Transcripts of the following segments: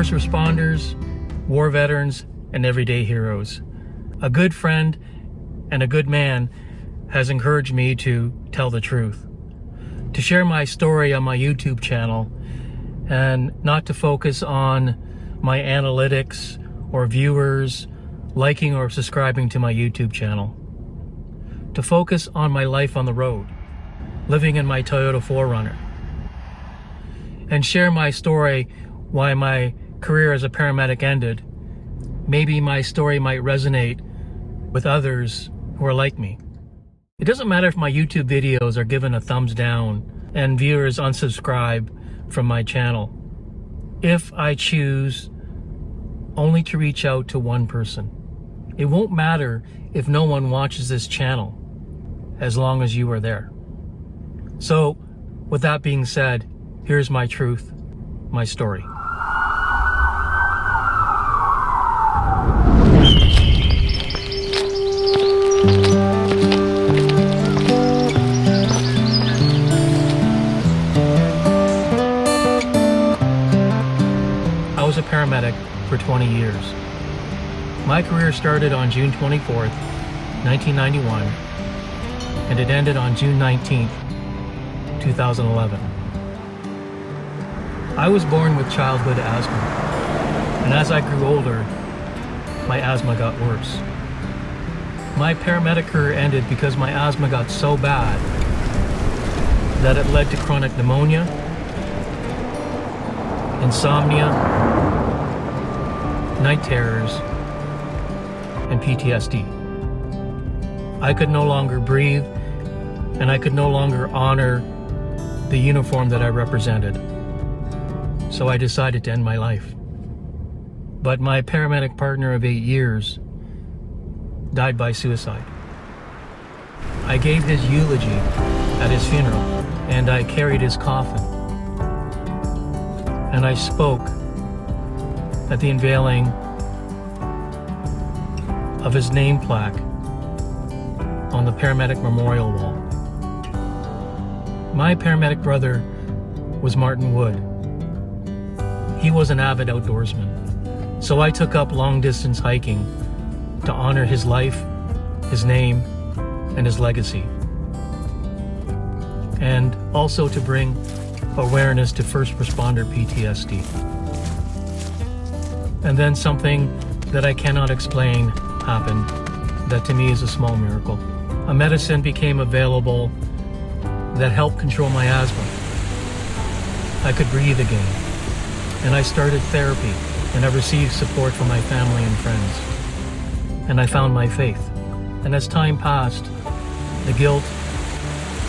first responders, war veterans, and everyday heroes. A good friend and a good man has encouraged me to tell the truth, to share my story on my YouTube channel, and not to focus on my analytics or viewers liking or subscribing to my YouTube channel. To focus on my life on the road, living in my Toyota 4Runner, and share my story why my career as a paramedic ended. Maybe my story might resonate with others who are like me. It doesn't matter if my YouTube videos are given a thumbs down and viewers unsubscribe from my channel, if I choose only to reach out to one person. It won't matter if no one watches this channel, as long as you are there. So, with that being said, here's my truth, my story. I was a paramedic for 20 years. My career started on June 24th, 1991, and it ended on June 19th, 2011. I was born with childhood asthma, and as I grew older, my asthma got worse. My paramedic career ended because my asthma got so bad that it led to chronic pneumonia, insomnia, night terrors, and PTSD. I could no longer breathe, and I could no longer honor the uniform that I represented. So I decided to end my life. But my paramedic partner of 8 years died by suicide. I gave his eulogy at his funeral, and I carried his coffin. And I spoke at the unveiling of his name plaque on the paramedic memorial wall. My paramedic brother was Martin Wood. He was an avid outdoorsman, so I took up long-distance hiking to honor his life, his name, and his legacy, and also to bring awareness to first responder PTSD. And then something that I cannot explain happened that to me is a small miracle. A medicine became available that helped control my asthma. I could breathe again, and I started therapy, and I received support from my family and friends, and I found my faith. And as time passed, the guilt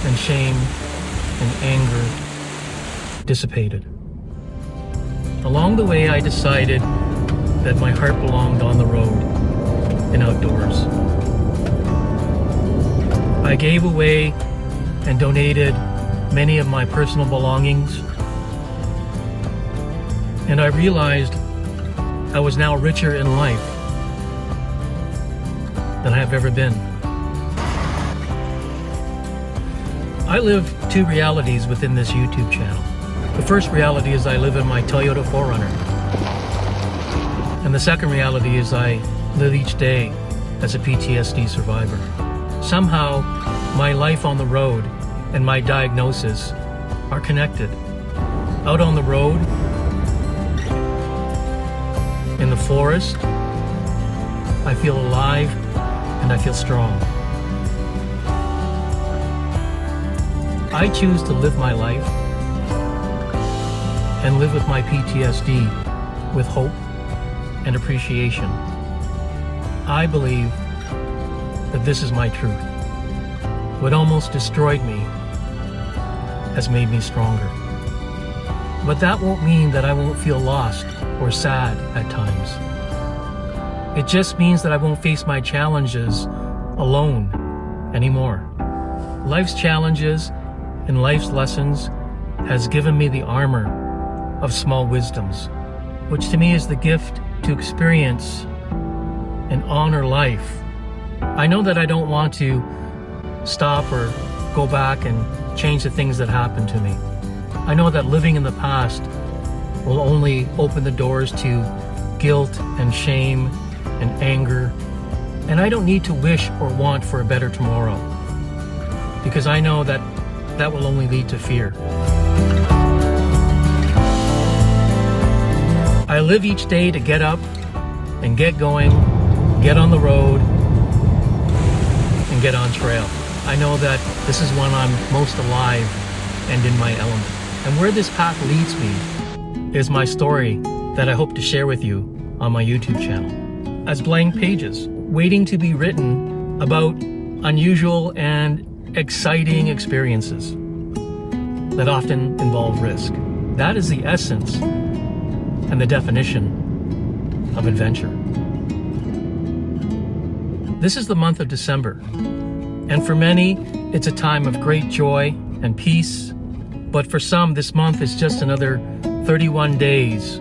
and shame and anger dissipated. Along the way, I decided that my heart belonged on the road and outdoors. I gave away and donated many of my personal belongings, and I realized I was now richer in life than I have ever been. I live two realities within this YouTube channel. The first reality is I live in my Toyota 4Runner. And the second reality is I live each day as a PTSD survivor. Somehow, my life on the road and my diagnosis are connected. Out on the road, in the forest, I feel alive and I feel strong. I choose to live my life and live with my PTSD with hope and appreciation. I believe that this is my truth. What almost destroyed me has made me stronger. But that won't mean that I won't feel lost or sad at times. It just means that I won't face my challenges alone anymore. Life's challenges and life's lessons has given me the armor of small wisdoms, which to me is the gift to experience and honor life. I know that I don't want to stop or go back and change the things that happened to me. I know that living in the past will only open the doors to guilt and shame and anger. And I don't need to wish or want for a better tomorrow, because I know that that will only lead to fear. I live each day to get up and get going, get on the road, and get on trail. I know that this is when I'm most alive and in my element. And where this path leads me is my story that I hope to share with you on my YouTube channel as blank pages, waiting to be written about unusual and exciting experiences that often involve risk. That is the essence and the definition of adventure. This is the month of December, and for many, it's a time of great joy and peace, but for some, this month is just another 31 days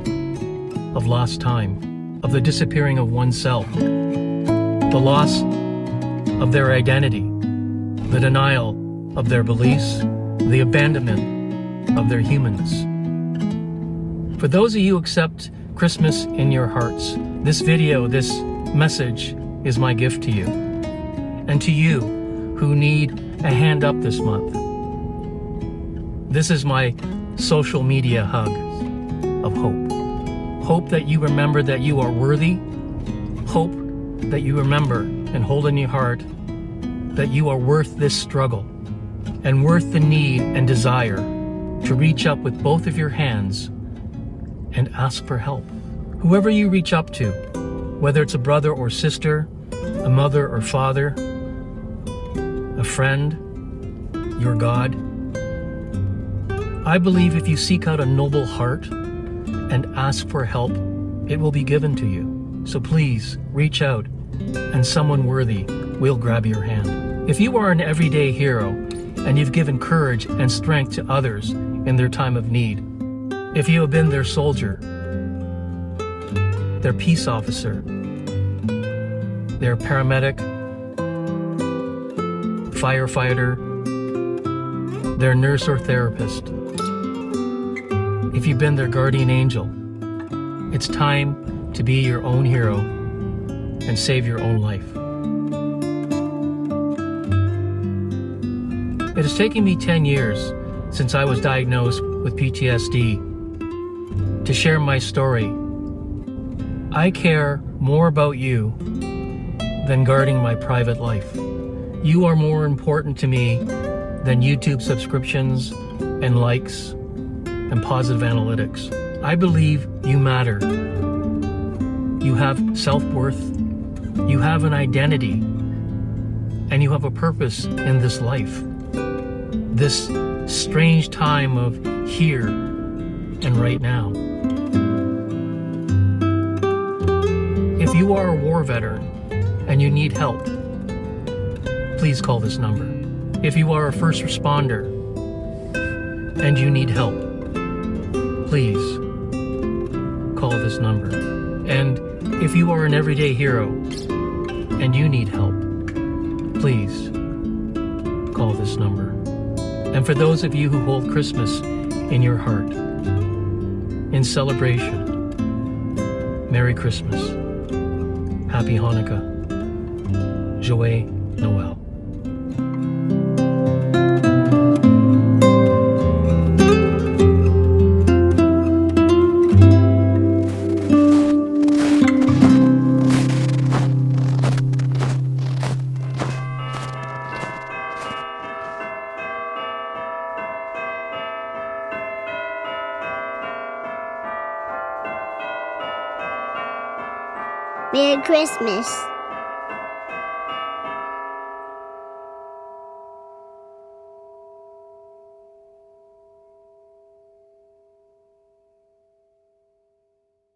of lost time, of the disappearing of oneself, the loss of their identity, the denial of their beliefs, the abandonment of their humanness. For those of you who accept Christmas in your hearts, this video, this message is my gift to you. And to you who need a hand up this month, this is my social media hug of hope. Hope that you remember that you are worthy. Hope that you remember and hold in your heart that you are worth this struggle and worth the need and desire to reach up with both of your hands and ask for help. Whoever you reach up to, whether it's a brother or sister, a mother or father, a friend, your God, I believe if you seek out a noble heart and ask for help, it will be given to you. So please reach out, and someone worthy will grab your hand. If you are an everyday hero and you've given courage and strength to others in their time of need, if you have been their soldier, their peace officer, their paramedic, firefighter, their nurse or therapist, if you've been their guardian angel, it's time to be your own hero and save your own life. It has taken me 10 years since I was diagnosed with PTSD to share my story. I care more about you than guarding my private life. You are more important to me than YouTube subscriptions and likes and positive analytics. I believe you matter. You have self-worth, you have an identity, and you have a purpose in this life. This strange time of here and right now. If you are a war veteran and you need help, please call this number. If you are a first responder and you need help, please call this number. And if you are an everyday hero and you need help, please call this number. And for those of you who hold Christmas in your heart, in celebration, Merry Christmas, Happy Hanukkah, Joyeux Noël. Merry Christmas.